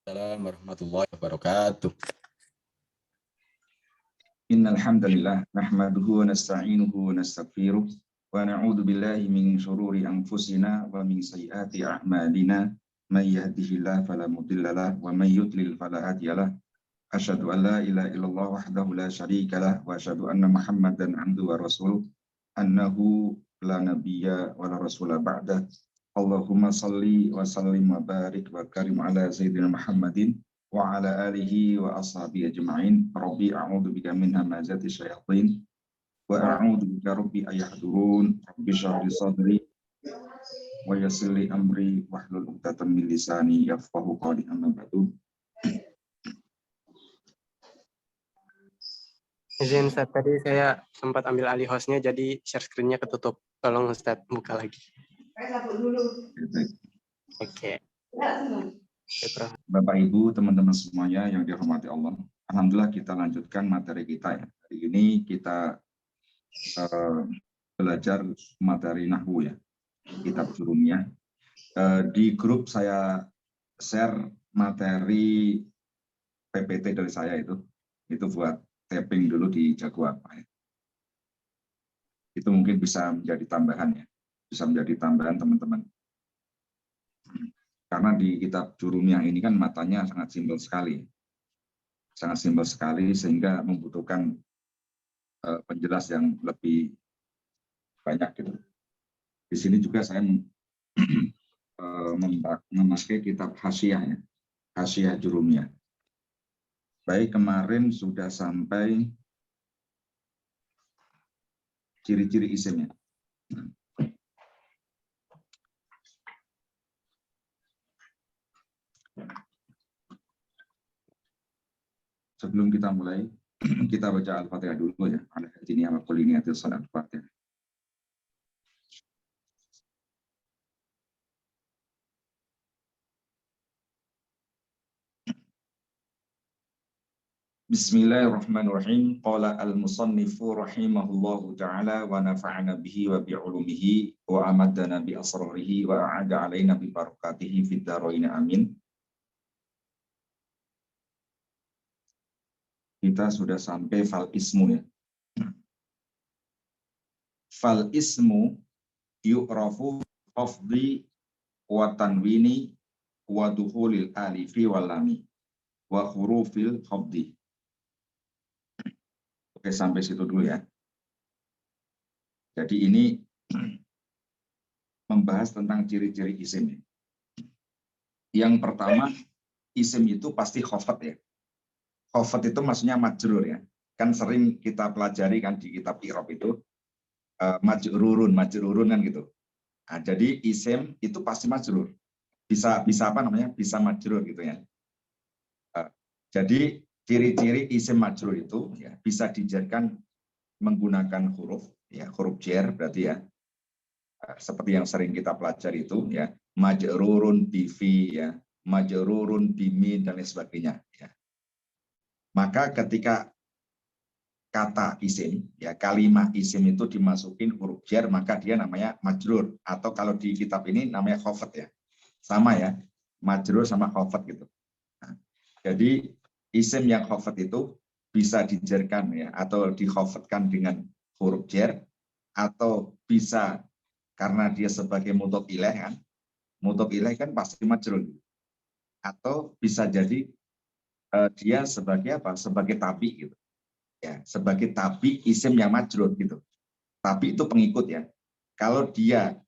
Assalamualaikum warahmatullahi wabarakatuh. Innal hamdalillah nahmaduhu wa nasta'inuhu wa nastaghfiruh wa na'udzu billahi min shururi anfusina wa min sayyiati a'malina may yahdihillahu fala mudhillalah wa may yudlil fala hadiyalah. Asyhadu an la ilaha illallah wahdahu la syarikalah wa asyhadu anna Muhammadan 'abduhu wa rasuluh annahu la nabiyya wa la rasula ba'da. Allahumma salli wa sallim wa barik wa karim ala sayyidina Muhammadin wa ala alihi wa ashabihi ajma'in. Rabbi a'udzu bika min hamazati syayatin wa a'udzu bika rabbi ayahdurun. Rabbi shrah li sadri wa yassir li amri wahlul 'uqdatam min lisani yafqahu qawli. Amma ba'du. Izin Ustaz, tadi saya sempat ambil alih hostnya, jadi share screen-nya ketutup. Tolong Ustaz buka lagi. Oke. Bapak Ibu, teman-teman semuanya yang dirahmati Allah. Alhamdulillah kita lanjutkan materi kita ya. Hari ini kita belajar materi nahwu ya, kitab Jurumiyah. Di grup saya share materi PPT dari saya itu buat tapping dulu di Jago Apa ya. Itu mungkin bisa menjadi tambahan ya, bisa menjadi tambahan teman-teman. Karena di kitab Jurumiyah ini kan matanya sangat simpel sekali, sehingga membutuhkan penjelas yang lebih banyak gitu. Di sini juga saya memakai kitab Hasyiah ya, Hasyiah Jurumiyah. Baik, kemarin sudah sampai ciri-ciri isimnya. Sebelum kita mulai, kita baca Al-Fatihah dulu ya. Al-Fatihah wa qul inni atisal Al-Fatihah. Bismillahirrahmanirrahim. Qala al-musannifu rahimahullahu ta'ala wa nafa'ana bihi wa bi'ulumihi wa amadana bi asrarihi wa a'ada alaina bi barakatihi fid dharain amin. Kita sudah sampai fal ismu ya. Fal ismu yu'rafu khafdi wa tanwini wa dukhulil alifi wal lami wa hurufil khafdi. Oke, sampai situ dulu ya. Jadi ini membahas tentang ciri-ciri isim. Yang pertama, isim itu pasti khafat ya. Khafat itu maksudnya majrur ya. Kan sering kita pelajari kan di kitab i'rab itu majrurun kan gitu. Nah, jadi isim itu pasti majrur. Bisa apa namanya? Bisa majrur gitu ya. Jadi ciri-ciri isim majrur itu ya bisa dijarkan menggunakan huruf ya, huruf jar berarti ya. Seperti yang sering kita pelajari itu ya, majrurun bi fi ya, majrurun bi min dan lain sebagainya ya. Maka ketika kata isim ya, kalimat isim itu dimasukin huruf jar, maka dia namanya majrur, atau kalau di kitab ini namanya khafat ya. Sama ya, majrur sama khafat gitu. Nah, jadi isim yang khafat itu bisa dijarkan ya, atau dikhafatkan dengan huruf jar, atau bisa karena dia sebagai mudhof ilaih kan. Mudhof ilaih kan pasti majrur. Atau bisa jadi dia sebagai apa? Sebagai tabi gitu. Ya, sebagai tabi isim yang majrur gitu. Tabi itu pengikut ya. Kalau dia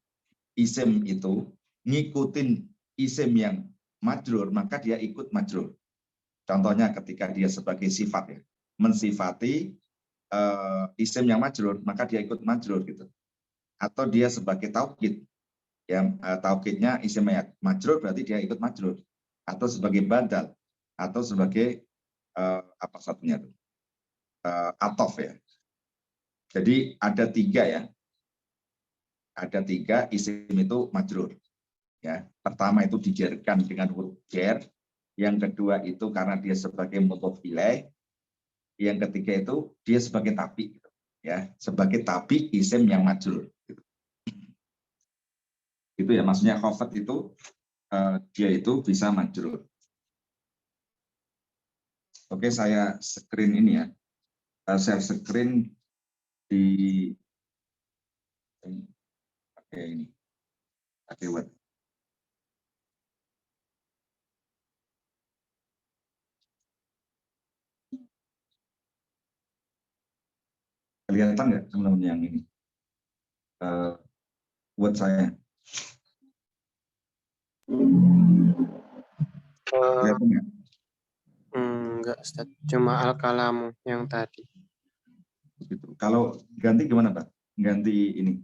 isim itu ngikutin isim yang majrur, maka dia ikut majrur. Contohnya ketika dia sebagai sifat ya, mensifati isim yang majrur, maka dia ikut majrur gitu. Atau dia sebagai taukid, yang taukidnya isim majrur berarti dia ikut majrur. Atau sebagai badal, atau sebagai apa satunya itu? Atof ya. Jadi ada tiga ya. Ada tiga isim itu majrur. Ya, pertama itu dijarkan dengan huruf jar. Yang kedua itu karena dia sebagai mudhof ilaih. Yang ketiga itu dia sebagai tabi, gitu. Ya, sebagai tabi isim yang majrur. Gitu. Itu ya, maksudnya khafat itu dia itu bisa majrur. Oke, saya screen ini ya. Share screen di pakai ini, pakai web. Kelihatan nggak teman-teman yang ini? Word saya. Kelihatan nggak? Enggak, Ustaz. Cuma al-kalamu yang tadi. Gitu. Kalau ganti gimana, Pak? Ganti ini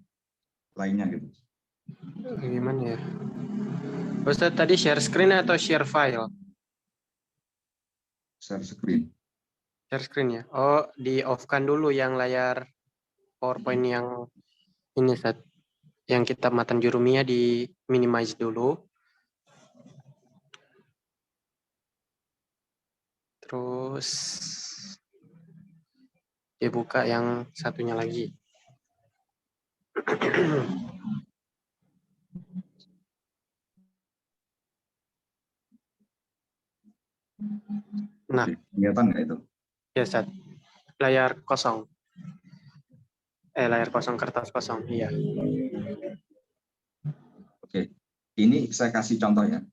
lainnya gitu. Gimana ya? Ustaz tadi share screen atau share file? Share screen. Share screen ya. Oh, di off-kan dulu yang layar PowerPoint yang ini, Ustaz. Yang kita matan jurumiyah di minimize dulu. Terus dibuka yang satunya lagi. Nah, Kelihatan nggak itu? ya Ustaz. Layar kosong. Layar kosong, kertas kosong. Iya. Oke. Ini saya kasih contoh ya.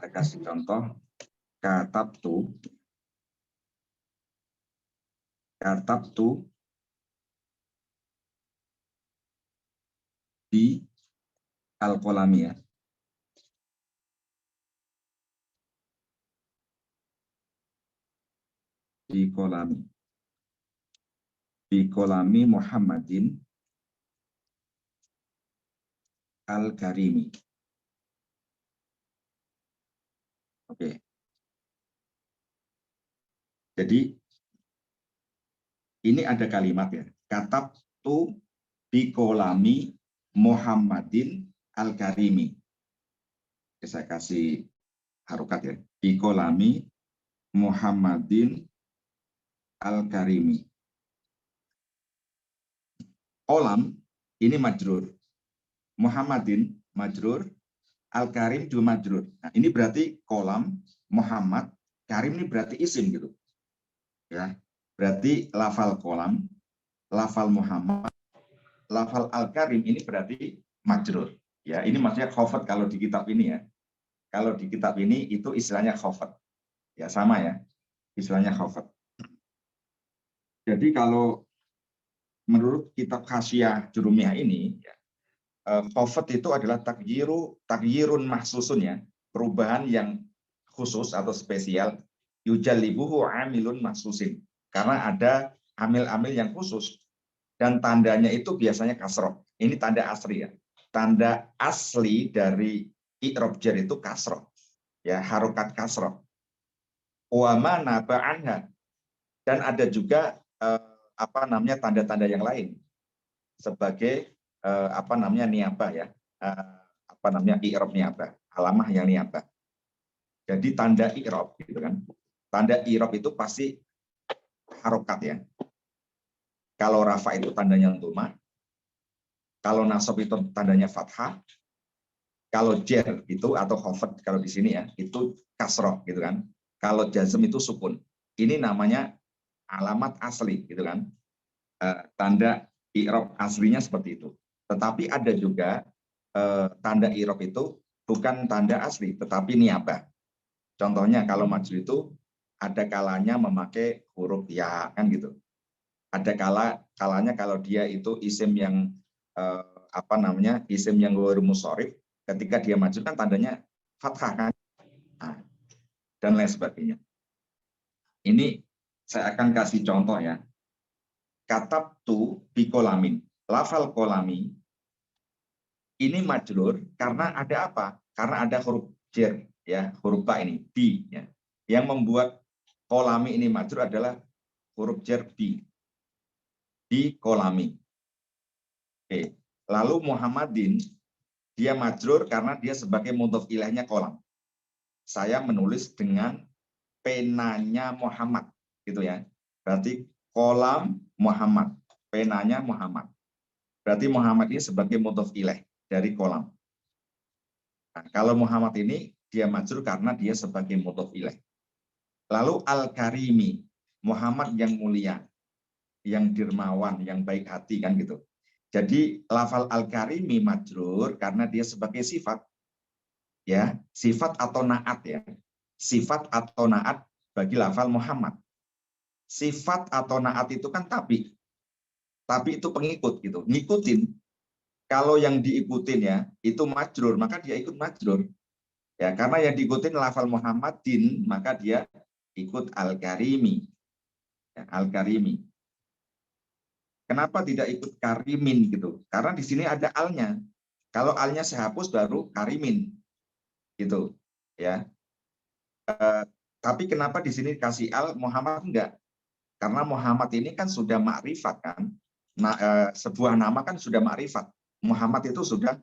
Saya kasih contoh. Katabtu di al-qalami ya. Di kolami Muhammadin al-Karimi. Oke. Jadi ini ada kalimat ya. Katabtu di kolami Muhammadin al-Karimi. Saya kasih harokat ya. Di kolami Muhammadin al-Karimi. Kolam ini majrur. Muhammadin majrur, al-Karim juga majrur. Nah, ini berarti kolam Muhammad, Karim ini berarti isim gitu. Ya. Berarti lafal kolam, lafal Muhammad, lafal al-Karim ini berarti majrur. Ya, ini maksudnya khafat kalau di kitab ini ya. Kalau di kitab ini itu istilahnya khafat. Ya, sama ya. Istilahnya khafat. Jadi kalau menurut kitab Khasyah Jurumiyah ini, ya, khafat itu adalah takyirun mahsusun ya, perubahan yang khusus atau spesial, yujallibuhu amilun mahsusin. Karena ada amil-amil yang khusus dan tandanya itu biasanya kasroh. Ini tanda asli ya. Tanda asli dari i'rab jar itu kasroh. Ya, harokat kasroh. Wa ma naba'anha. Dan ada juga tanda-tanda yang lain sebagai niabah ya, i'rab niabah, alamah yang niabah. Jadi tanda i'rab gitu kan, tanda i'rab itu pasti harokat ya. Kalau rafa itu tandanya dhamma, kalau nasab itu tandanya fathah, kalau jer itu atau khafat kalau di sini ya itu kasroh gitu kan, kalau jazm itu sukun. Ini namanya alamat asli gitu kan, tanda i'rab aslinya seperti itu. Tetapi ada juga tanda i'rab itu bukan tanda asli, tetapi niabah. Contohnya kalau majrur itu ada kalanya memakai huruf ya kan gitu. Ada kalanya kalau dia itu isim yang isim yang ghairu mushorif, ketika dia majrur kan tandanya fathah kan, dan lain sebagainya. Ini saya akan kasih contoh ya. Katabtu bi kolamin. Lafal kolami ini majrur karena ada apa? Karena ada huruf jer ya, huruf ba ini bi ya. Yang membuat kolami ini majrur adalah huruf jer bi. Di kolami. Oke. Lalu Muhammadin dia majrur karena dia sebagai mudhof ilaihnya kolam. Saya menulis dengan penanya Muhammad gitu ya. Berarti kolam Muhammad, penanya Muhammad. Berarti Muhammad ini sebagai mudhof ilaih dari kolam. Nah, kalau Muhammad ini dia majrur karena dia sebagai mudhof ilaih. Lalu Al-Karimi, Muhammad yang mulia, yang dermawan, yang baik hati kan gitu. Jadi lafal Al-Karimi majrur karena dia sebagai sifat, ya, sifat atau naat ya, sifat atau naat bagi lafal Muhammad. Sifat atau naat itu kan tapi itu pengikut gitu, ngikutin. Kalau yang diikutin ya itu majrur, maka dia ikut majrur. Ya, karena yang diikutin lafal Muhammadin, maka dia ikut Al-Karimi. Ya, Al-Karimi. Kenapa tidak ikut Karimin gitu? Karena di sini ada alnya. Kalau alnya saya hapus baru Karimin. Gitu. Ya. Tapi kenapa di sini kasih al, Muhammad enggak? Karena Muhammad ini kan sudah makrifat kan. Nah, sebuah nama kan sudah makrifat. Muhammad itu sudah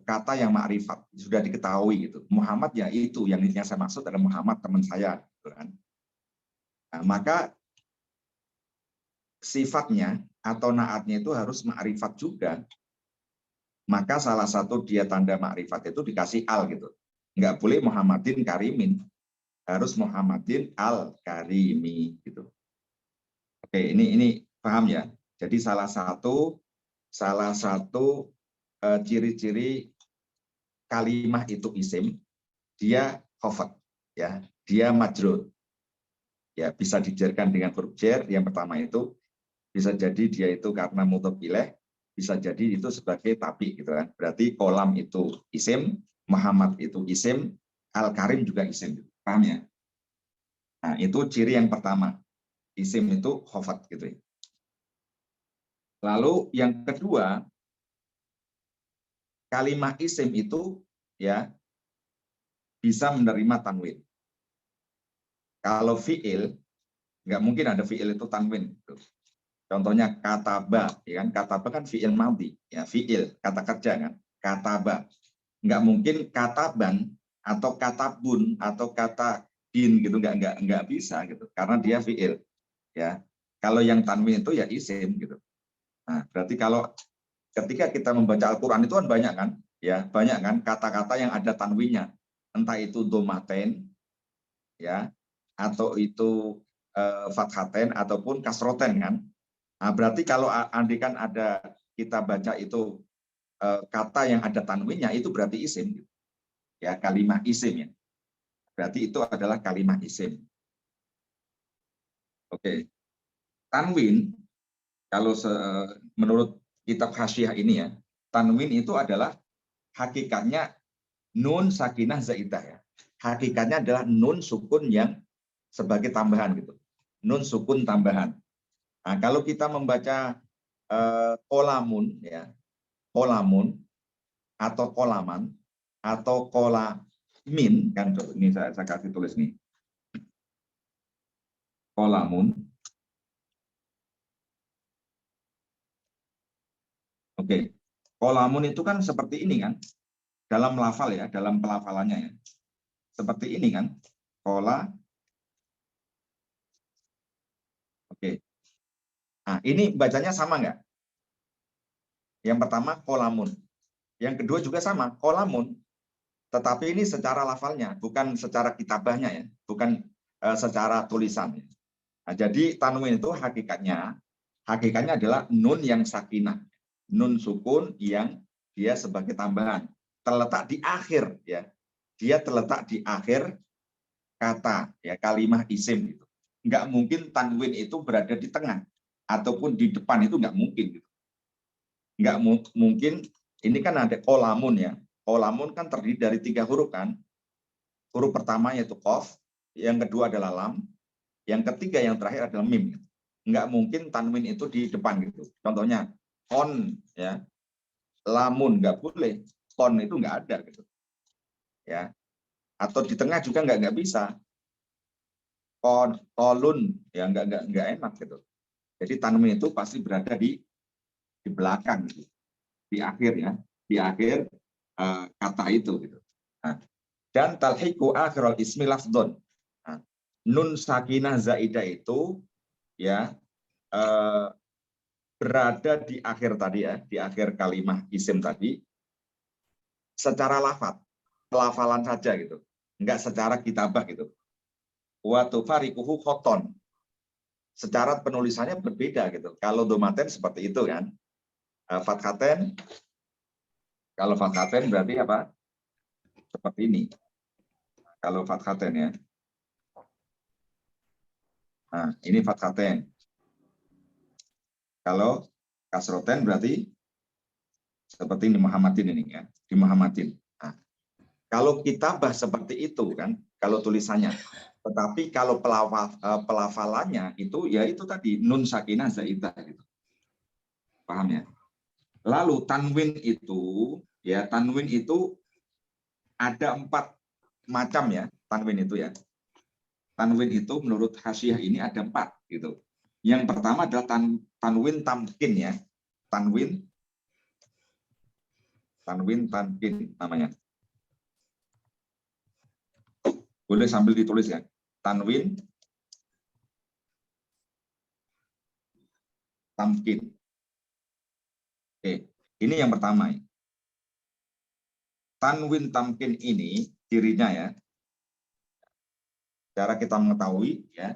kata yang makrifat, sudah diketahui gitu. Muhammad ya itu yang saya maksud adalah Muhammad teman saya gitu kan. Nah, maka sifatnya atau naatnya itu harus makrifat juga. Maka salah satu dia tanda makrifat itu dikasih al gitu. Enggak boleh Muhammadin Karimin, harus Muhammadin Al-Karimi gitu. Oke, ini paham ya. Jadi salah satu ciri-ciri kalimah itu isim, dia khafat ya, dia majrur. Ya, bisa dijarkan dengan huruf jar. Yang pertama itu bisa jadi dia itu karena mudhof ilaih, bisa jadi itu sebagai tapi gitu kan. Berarti kolam itu isim, Muhammad itu isim, Al-Karim juga isim. Paham ya? Nah, itu ciri yang pertama. Isim itu khafat gitu ya. Lalu yang kedua, kalimat isim itu ya bisa menerima tanwin. Kalau fiil, nggak mungkin ada fiil itu tanwin. Contohnya kataba, ya kan? Kataba kan fiil madhi, ya fiil, kata kerja kan. Kataba, nggak mungkin kataban atau katabun atau kata bin gitu, nggak bisa gitu, karena dia fiil, ya. Kalau yang tanwin itu ya isim gitu. Nah, berarti kalau ketika kita membaca Al-Quran itu kan banyak kan, ya banyak kan kata-kata yang ada tanwinnya, entah itu domaten, ya, atau itu fathaten ataupun kasroten kan. Nah, berarti kalau andikan ada kita baca itu kata yang ada tanwinnya itu berarti isim, ya kalimat isim ya. Berarti itu adalah kalimat isim. Oke, tanwin kalau menurut kitab Hasyiah ini ya, tanwin itu adalah hakikatnya nun sakinah zaidah ya. Hakikatnya adalah nun sukun yang sebagai tambahan gitu. Nun sukun tambahan. Nah, kalau kita membaca kolamun ya, kolamun atau kolaman atau kolamin kan, ini saya kasih tulis nih. Kolamun. Oke. Kolamun itu kan seperti ini kan. Dalam lafal ya, dalam pelafalannya ya. Seperti ini kan. Kola. Oke. Nah, ini bacanya sama nggak? Yang pertama kolamun. Yang kedua juga sama, kolamun. Tetapi ini secara lafalnya, bukan secara kitabahnya ya, bukan secara tulisan. Nah, jadi tanwin itu hakikatnya adalah nun yang sakinah, nun sukun yang dia sebagai tambahan, terletak di akhir ya, dia terletak di akhir kata ya, kalimat isim gitu. Nggak mungkin tanwin itu berada di tengah ataupun di depan, itu nggak mungkin gitu. Nggak mungkin. Ini kan ada kolamun ya. Kolamun kan terdiri dari 3 huruf kan. Huruf pertama yaitu qaf, yang kedua adalah lam, yang ketiga yang terakhir adalah mim. Nggak mungkin tanwin itu di depan gitu. Contohnya on ya, lamun nggak boleh, kon itu nggak ada gitu. Ya. Atau di tengah juga nggak bisa. Kolun ya nggak enak gitu. Jadi tanwin itu pasti berada di belakang gitu. Di akhir ya, di akhir kata itu gitu. Nah, dan talhiqu akhirul ismi lafdhon. Nah, nun sakinah zaidah itu ya berada di akhir tadi ya, di akhir kalimat isim tadi secara lafaz, pelafalan saja gitu. Enggak secara kitabah gitu. wa tufariquhu khoton. Secara penulisannya berbeda gitu. Kalau domaten seperti itu kan. Fathaten, kalau fathaten berarti apa? Seperti ini. Kalau fathaten ya. Nah, ini fathaten. Kalau kasroten berarti seperti ini, Muhammadin ini ya, di Muhammadin. Nah, kalau kitabah seperti itu kan, kalau tulisannya. Tetapi kalau pelafalannya itu ya itu tadi nun sakinah zaidah gitu. Paham ya? Lalu tanwin itu ya, tanwin itu ada 4 macam ya, tanwin itu ya. Tanwin itu menurut Hasyiah ini ada 4 gitu. Yang pertama adalah tanwin tamkin ya. Tanwin tamkin namanya. Boleh sambil ditulis ya. Tanwin tamkin. Oke, ini yang pertama. Tanwin tamkin ini cirinya ya. Cara kita mengetahui ya,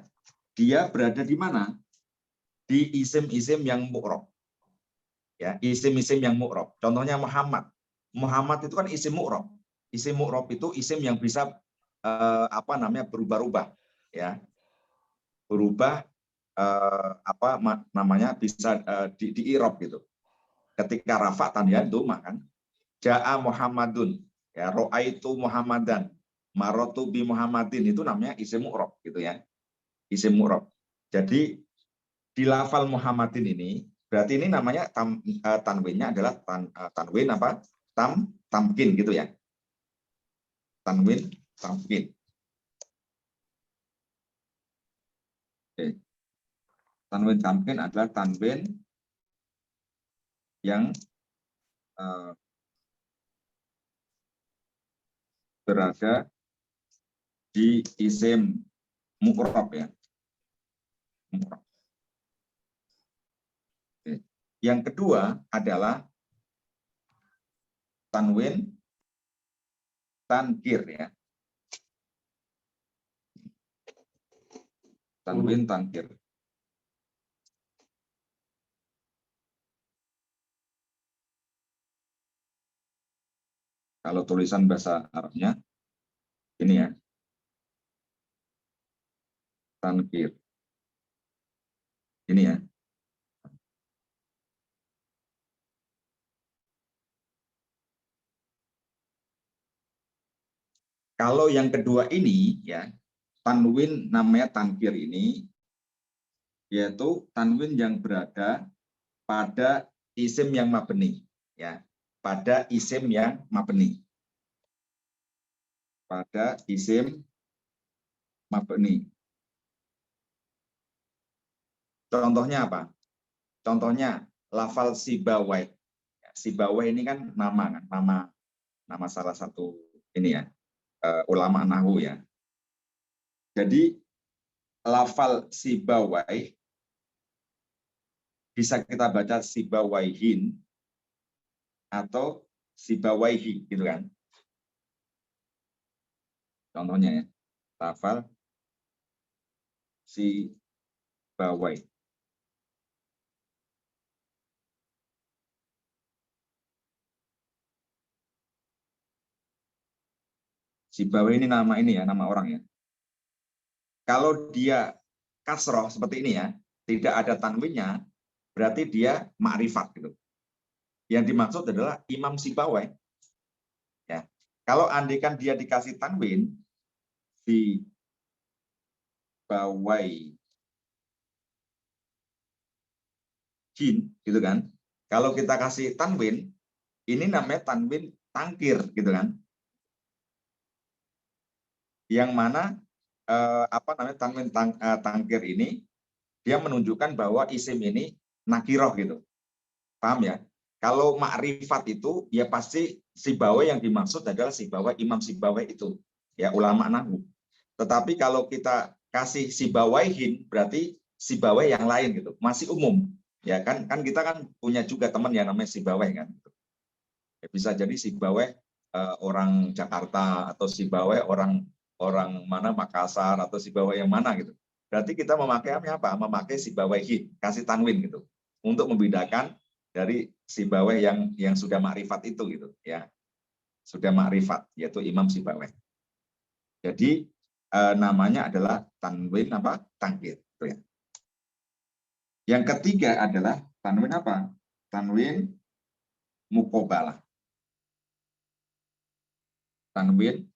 dia berada di mana? Di isim-isim yang mu'rob. Ya, isim-isim yang mu'rob. Contohnya Muhammad. Muhammad itu kan isim mu'rob. Isim mu'rob itu isim yang bisa berubah-ubah ya. Berubah bisa di-i'rab gitu. Ketika rafa tanyan itu makan ja'a Muhammadun ya, ro'aitu Muhammadan, marotu bi Muhammadin, itu namanya isim mu'rob gitu ya. Isim mu'rob. Jadi di lafal Muhammadin ini berarti ini namanya tanwinnya adalah tanwin apa? Tamkin gitu ya. Tanwin tamkin. Oke. Tanwin tamkin adalah tanwin yang berada di isim mu'rob ya. Mu'rob. Oke. Yang kedua adalah tanwin tankir ya. Tanwin tankir. Kalau tulisan bahasa Arabnya ini ya. Tankir. Ini ya. Kalau yang kedua ini ya, tanwin namanya tankir ini, yaitu tanwin yang berada pada isim yang mabni ya, pada isim yang mabni. Pada isim mabni. Contohnya apa? Contohnya lafal sibawai. Sibawai ini kan nama kan, nama salah satu ini ya, ulama nahwu ya. Jadi lafal sibawai bisa kita baca sibawaihin atau sibawaihi gitu kan. Contohnya ya, lafal sibawai. Sibawai ini nama orang ya. Kalau dia kasroh seperti ini ya, tidak ada tanwinnya, berarti dia ma'rifat gitu. Yang dimaksud adalah Imam Sibawai. Ya. Kalau andikan dia dikasih tanwin, Sibawai jin gitu kan. Kalau kita kasih tanwin, ini namanya tanwin tangkir gitu kan. Yang mana tanwin tangkir ini dia menunjukkan bahwa isim ini nakiroh gitu. Paham ya? Kalau ma'rifat itu ya pasti Sibawai yang dimaksud adalah Sibawai, Imam Sibawai itu ya, ulama nahwu. Tetapi kalau kita kasih Sibawaihin berarti Sibawai yang lain gitu, masih umum. Ya kan kita kan punya juga teman yang namanya Sibawai kan. Ya, bisa jadi Sibawai orang Jakarta atau Sibawai orang orang mana Makassar atau Sibawai yang mana gitu. Berarti kita memakai apa? Memakai Sibawaihi, kasih tanwin gitu. Untuk membedakan dari Sibawai yang sudah makrifat itu gitu ya. Sudah makrifat yaitu Imam Sibawai. Jadi namanya adalah tanwin apa? Tangkir gitu ya. Yang ketiga adalah tanwin apa? Tanwin mukobalah. Tanwin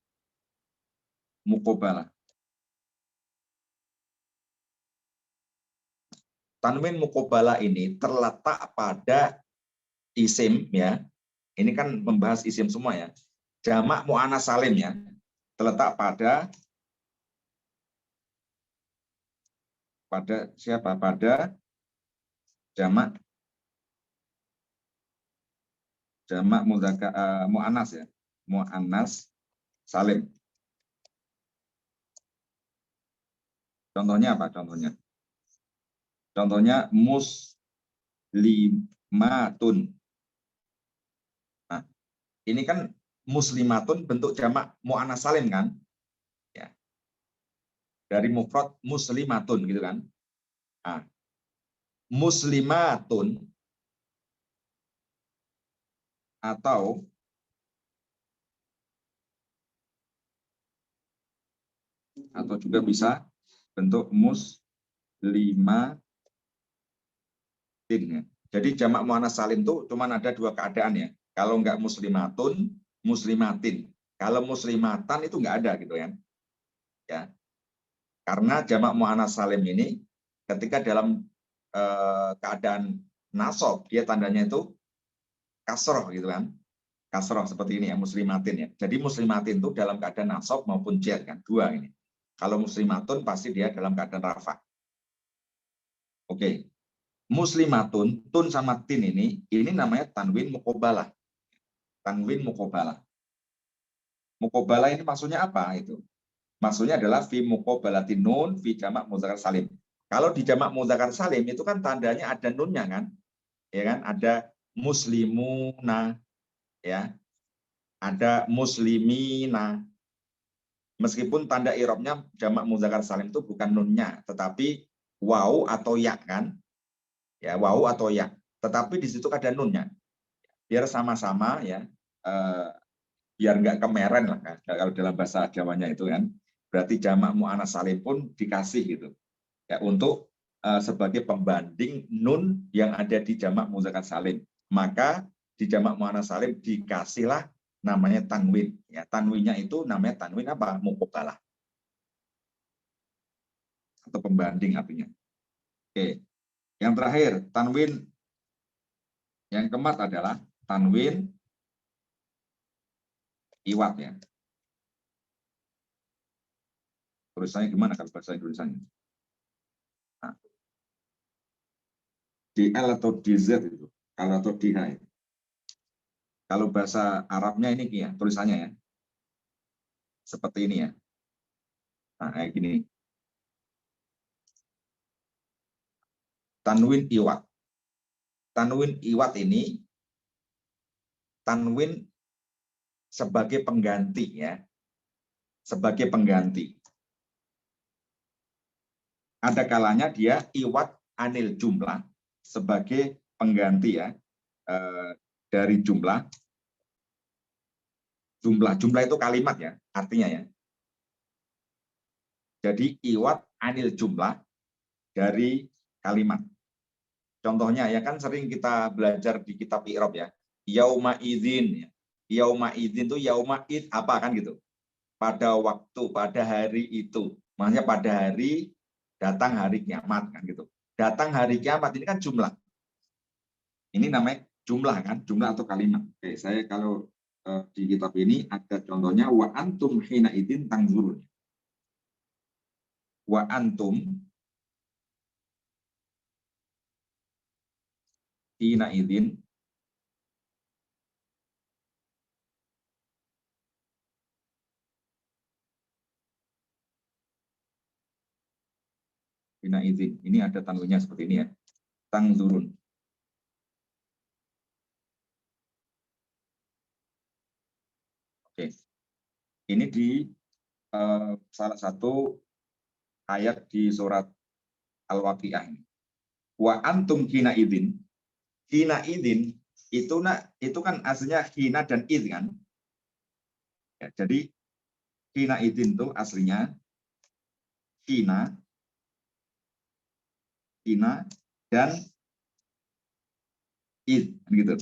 mukobalah. Tanwin mukobalah ini terletak pada isim ya. Ini kan membahas isim semua ya. Jamak mu'anats salim ya. Terletak pada siapa? Pada jamak mu'anats ya. Mu'anats salim. Contohnya apa? Contohnya muslimatun. Nah, ini kan muslimatun bentuk jamak mu'anats salim kan? Ya. Dari mufrad muslimatun gitu kan? Nah, muslimatun atau juga bisa bentuk muslimatin ya. Jadi jamak muannats salim itu cuma ada dua keadaan ya. Kalau enggak muslimatun, muslimatin. Kalau muslimatan itu enggak ada gitu kan. Ya. Karena jamak muannats salim ini ketika dalam keadaan nasab dia tandanya itu kasroh gitu kan. Kasroh seperti ini ya, muslimatin ya. Jadi muslimatin itu dalam keadaan nasab maupun jar kan, dua ini. Kalau muslimatun pasti dia dalam keadaan rafa. Oke. Muslimatun, tun sama tin ini namanya tanwin mukobalah. Tanwin mukobalah. Mukobalah ini maksudnya apa itu? Maksudnya adalah fi mukobalatin nun fi jamak mudzakkar salim. Kalau di jamak mudzakkar salim itu kan tandanya ada nunnya kan? Ya kan? Ada muslimuna ya. Ada muslimina. Meskipun tanda irobnya jamak mudzakkar salim itu bukan nunnya, tetapi waw atau ya kan? Ya, waw atau ya. Tetapi di situ ada nunnya. Biar sama-sama ya, biar nggak kemeren lah kan, kalau dalam bahasa Jawanya itu kan. Berarti jamak muannats salim pun dikasih gitu. Ya, untuk sebagai pembanding nun yang ada di jamak mudzakkar salim. Maka di jamak muannats salim dikasihlah namanya tanwin. Ya, tanwinnya itu namanya tanwin apa? Muqabalah. Atau pembanding artinya. Oke. Yang terakhir, tanwin yang keempat adalah tanwin iwat ya. Tulisannya gimana kalau bahasa Indonesianya? Nah, DL atau DZ itu, kalau atau DH itu. Kalau bahasa Arabnya ini ya, tulisannya ya. Seperti ini ya. Nah, kayak gini. Tanwin iwat. Tanwin iwat ini tanwin sebagai pengganti ya. Sebagai pengganti. Ada kalanya dia iwat anil jumlah sebagai pengganti ya dari jumlah. Jumlah itu kalimat ya, artinya ya. Jadi iwat anil jumlah dari kalimat. Contohnya ya kan sering kita belajar di kitab i'rab ya. Yauma idzin ya. Yauma idzin itu yauma id apa kan gitu. Pada waktu, pada hari itu. Maksudnya pada hari datang hari kiamat kan gitu. Datang hari kiamat ini kan jumlah. Ini namanya jumlah kan, jumlah atau kalimat. Oke, saya kalau di kitab ini ada contohnya wa antum hina idzin tangzurun. Wa antum hina idzin hina idzin. Ini ada tanwinnya seperti ini ya. Tangzurun. Oke. Ini di salah satu ayat di surat Al-Waqiah ini. Wa antum hina idin itu kan aslinya hina dan id kan. Ya, jadi hina idin itu aslinya hina dan id gitu.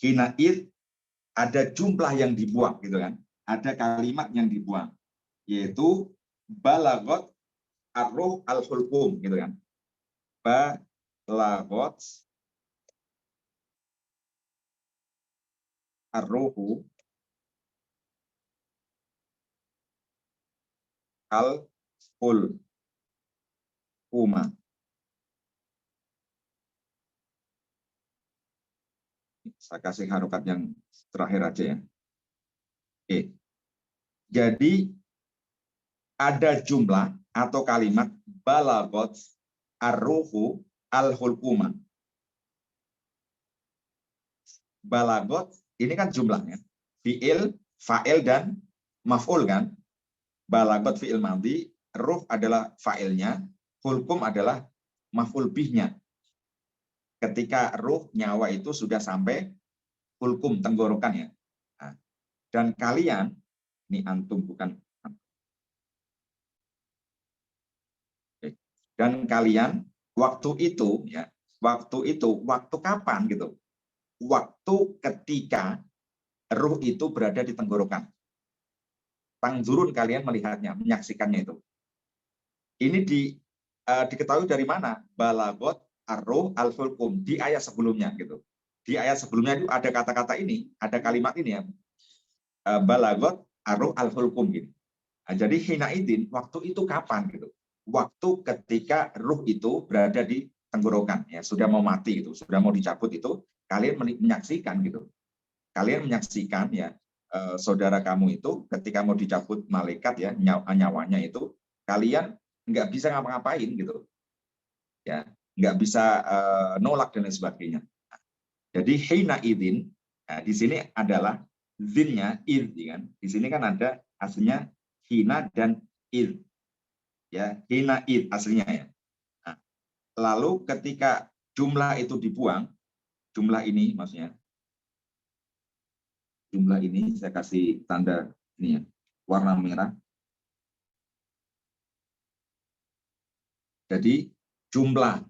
Hina id ada jumlah yang dibuang gitu kan. Ada kalimat yang dibuang yaitu balagot ar-ruh al-hulqum gitu kan. Balagot ar-ruhu al-hulquma. Saya kasih harokat yang terakhir aja ya. Oke. Jadi ada jumlah atau kalimat balagot ar-ruhu al-hulquma. Balagot ini kan jumlahnya. Fi'il, fa'il dan maf'ul kan. Balagot fi'il madhi, ruh adalah fa'ilnya, hulqum adalah maf'ul bihnya. Ketika ruh nyawa itu sudah sampai hulqum tenggorokan ya. Nah, dan kalian, ini antum bukan. Oke. Dan kalian waktu itu ya, waktu kapan gitu? Waktu ketika ruh itu berada di tenggorokan. Tangzurun kalian melihatnya, menyaksikannya itu. Ini diketahui dari mana? Balagot ar-ruh al-hulqum di ayat sebelumnya gitu. Di ayat sebelumnya itu ada kata-kata ini, ada kalimat ini ya. Balagot ar-ruh al-hulqum gitu. Nah, jadi hina idin waktu itu kapan gitu? Waktu ketika ruh itu berada di tenggorokan ya, sudah mau mati gitu, sudah mau dicabut itu, kalian menyaksikan gitu. Kalian menyaksikan ya, saudara kamu itu ketika mau dicabut malaikat ya, nyawanya itu, kalian nggak bisa ngapa-ngapain gitu. Ya, nggak bisa nolak dan lain sebagainya. Jadi hina idin, nah, di sini adalah zinnya id kan. Di sini kan ada aslinya hina dan id. Ya, hina id aslinya ya. Nah, lalu ketika jumlah itu dibuang, jumlah ini maksudnya, jumlah ini saya kasih tanda ini ya, warna merah. Jadi jumlah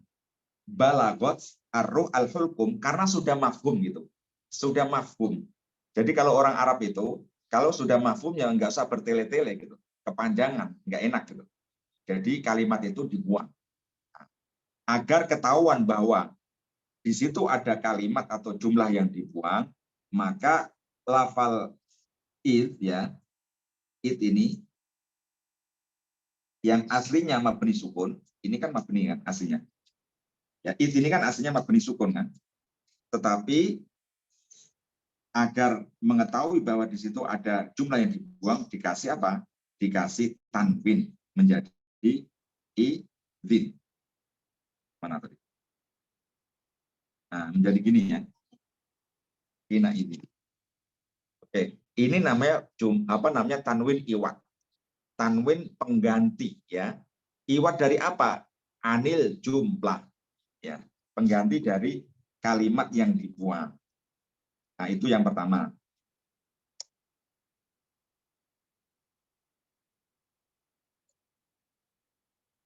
balagot ar-ruh al-hulqum karena sudah mafhum gitu. Sudah mafhum. Jadi kalau orang Arab itu kalau sudah mafhum ya nggak usah bertele-tele gitu. Kepanjangan, nggak enak gitu. Jadi kalimat itu dibuang. Agar ketahuan bahwa di situ ada kalimat atau jumlah yang dibuang, maka lafal id ya, id ini yang aslinya mabni sukun, ini kan mabni kan aslinya. Ya, id ini kan aslinya mabni sukun kan. Tetapi agar mengetahui bahwa di situ ada jumlah yang dibuang, dikasih apa? Dikasih tanwin menjadi idzin. Mana tadi? Nah, menjadi gini ya. Hina ini. Oke, ini namanya tanwin iwat. Tanwin pengganti ya. Iwat dari apa? Anil jumlah. Ya, pengganti dari kalimat yang dibuang. Nah, itu yang pertama.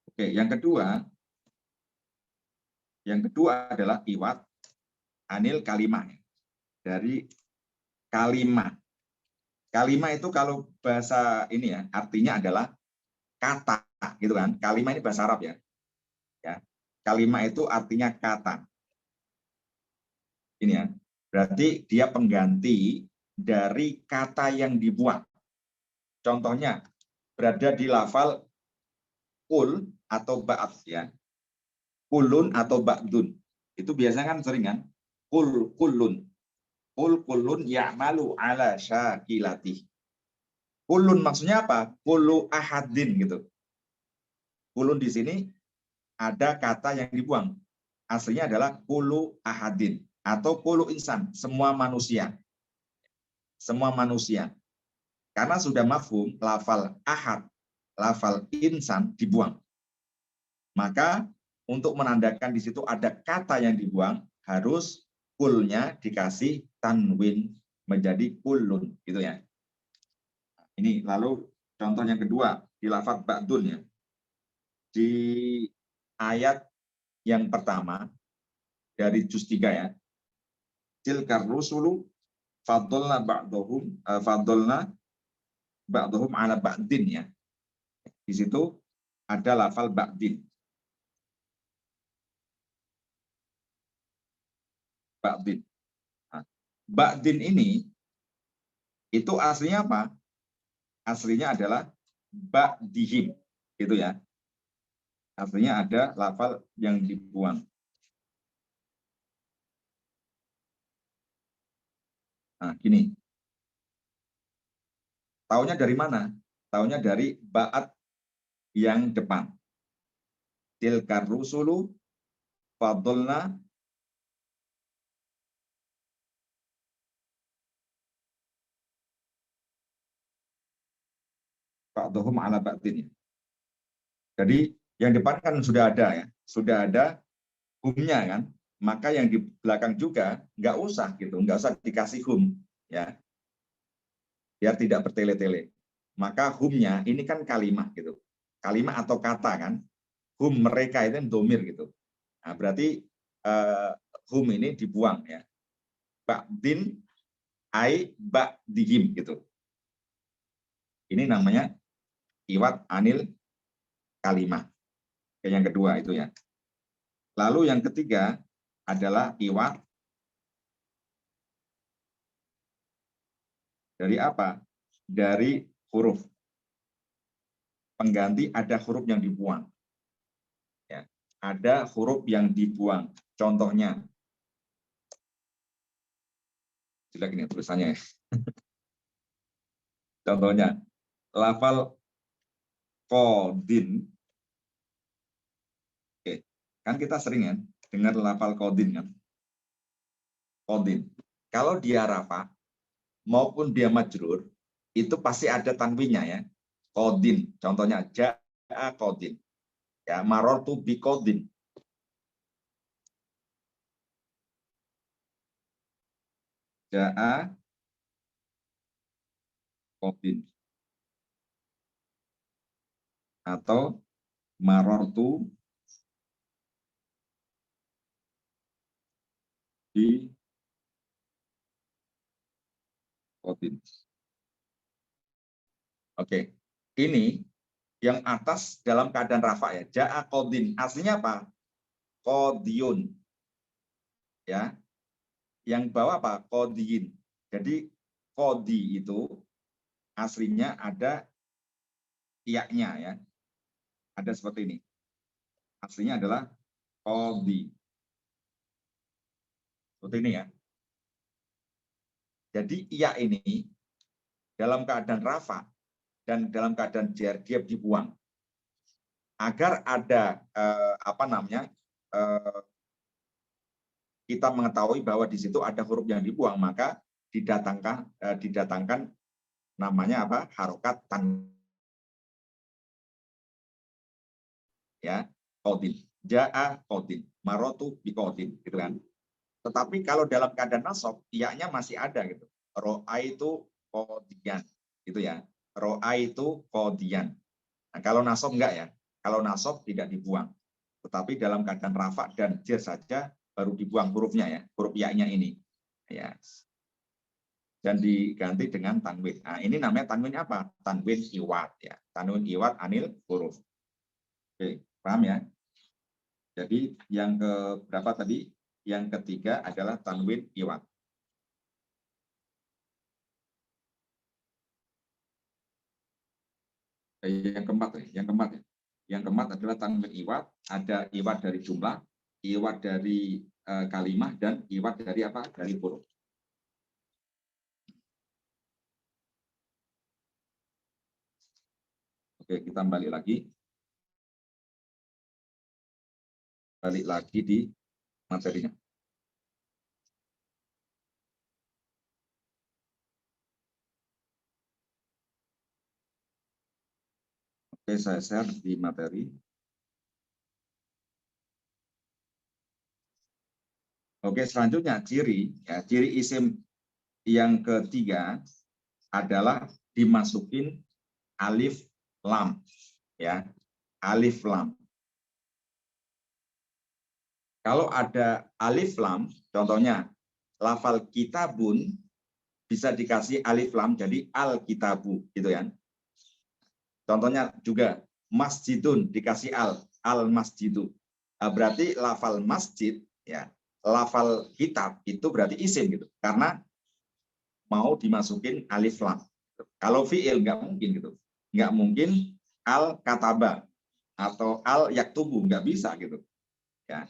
Oke, yang kedua adalah iwat anil kalimah. Dari kalimah. Kalimah itu kalau bahasa ini ya, artinya adalah kata, gitu kan. Kalimah ini bahasa Arab ya. Ya. Kalimah itu artinya kata. Ini ya. Berarti dia pengganti dari kata yang dibuang. Contohnya berada di lafal kul atau ba'at ya. Kulun atau ba'dun. Itu biasanya kan sering kan? Kulun. Kulun ya'malu ala syakilati. Kulun maksudnya apa? Kulu ahadin gitu. Kulun di sini ada kata yang dibuang. Aslinya adalah kulu ahadin atau kulu insan, semua manusia. Semua manusia. Karena sudah mafhum lafal ahad lafal insan dibuang. Maka untuk menandakan di situ ada kata yang dibuang, harus kulnya dikasih tanwin menjadi kulun, gitu ya. Ini lalu contoh yang kedua di lafaz ba'dun ya. Di ayat yang pertama dari juz 3 ya. Tilkar rusulu faddalna ba'dhum ala ba'din ya. Di situ ada lafal ba'din. Ba'din. Nah, ba'din ini itu aslinya apa? Aslinya adalah ba'dihim, gitu ya. Artinya ada lafal yang dibuang. Nah, gini. Taunya dari mana? Taunya dari ba'at yang depan. Tilkar rusulu faddalna ba'dhum ala ba'din. Jadi yang depan kan sudah ada ya, sudah ada humnya kan, maka yang di belakang juga nggak usah gitu, nggak usah dikasih hum ya, biar tidak bertele-tele. Maka humnya ini kan kalimat gitu, kalimat atau kata kan, hum mereka itu domir gitu. Nah, berarti hum ini dibuang ya, ba'din ai ba'dihim gitu. Ini namanya iwat anil kalimah. Yang kedua itu ya. Lalu yang ketiga adalah iwat dari apa? Dari huruf. Pengganti ada huruf yang dibuang. Ya, ada huruf yang dibuang. Contohnya, jelek ini tulisannya ya. Contohnya, lafal kodin. Oke, kan kita sering ya dengar lafal kodin kan. Kodin. Kalau dia rafa maupun dia majrur, itu pasti ada tanwinnya ya. Kodin, contohnya ja'a kodin. Ya, marortu bi kodin. Ja'a kodin. Atau marortu bi kodin. Oke, ini yang atas dalam keadaan rafa ya. Ja'a kodin. Aslinya apa? Kodiun. Ya. Yang bawah apa? Kodiin. Jadi kodi itu aslinya ada iaknya ya. Ada seperti ini. Aslinya adalah kodi. Seperti ini ya. Jadi iya ini dalam keadaan rafa dan dalam keadaan jar dia dibuang. Agar ada kita mengetahui bahwa di situ ada huruf yang dibuang, maka didatangkan namanya apa? Harokat tan ya, qadin. Ja'a qadin, marotu bi qadin gitu kan. Tetapi kalau dalam keadaan nasab, iya-nya masih ada gitu. Ro'a itu qadiyan gitu ya. Ro'a itu qadiyan. Nah, kalau nasab enggak ya. Kalau nasab tidak dibuang. Tetapi dalam keadaan rafa dan jar saja baru dibuang hurufnya ya, huruf ya-nya ini. Ya. Dan diganti dengan tanwin. Nah, ini namanya tanwin apa? Tanwin iwat ya. Tanwin iwat anil huruf. Oke, paham ya? Jadi yang ke berapa tadi? Yang ketiga adalah tanwin iwat. Yang keempat ya, yang keempat adalah tanwin iwat. Ada iwat dari jumlah, iwat dari kalimah, dan iwat dari apa? Dari huruf. Oke, kita balik lagi. Balik lagi di materinya. Oke, saya share di materi. Oke, selanjutnya ciri isim yang ketiga adalah dimasukin alif lam, ya, alif lam. Kalau ada alif lam, contohnya lafal kitabun bisa dikasih alif lam jadi al kitabu, gitu ya. Contohnya juga masjidun dikasih al masjidu. Berarti lafal masjid, ya, lafal kitab itu berarti isim gitu, karena mau dimasukin alif lam. Kalau fiil nggak mungkin gitu, nggak mungkin al kataba atau al yaktubu, nggak bisa gitu, ya.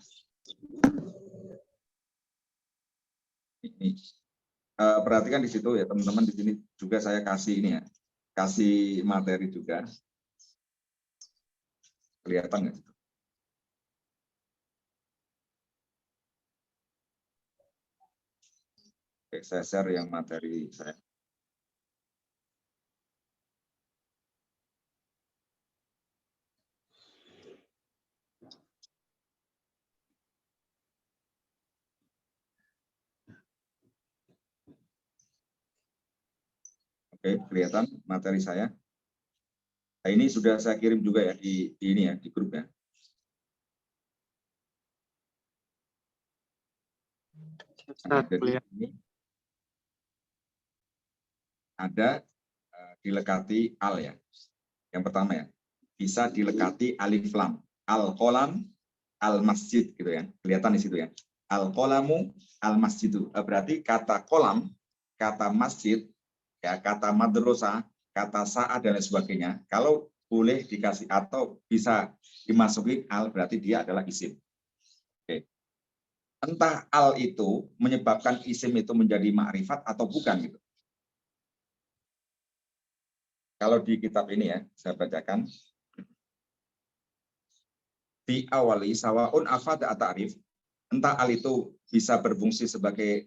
Ini perhatikan di situ ya teman-teman, di sini juga saya kasih ini ya, kasih materi juga, kelihatan nggak? Oke, saya share yang materi saya. Oke, kelihatan materi saya. Nah, ini sudah saya kirim juga ya di ini ya, di grup ya. Nah, jadi ini ada dilekati al ya. Yang pertama ya, bisa dilekati alif lam, al kolam, al masjid gitu ya. Kelihatan di situ ya. Al kolamu, al masjidu. Berarti kata kolam, kata masjid, ya, kata madrasah, kata saat dan lain sebagainya. Kalau boleh dikasih atau bisa dimasuki al, berarti dia adalah isim. Oke. Entah al itu menyebabkan isim itu menjadi ma'rifat atau bukan gitu. Kalau di kitab ini ya, saya bacakan. Di awali sawaun afada ta'rif, entah al itu bisa berfungsi sebagai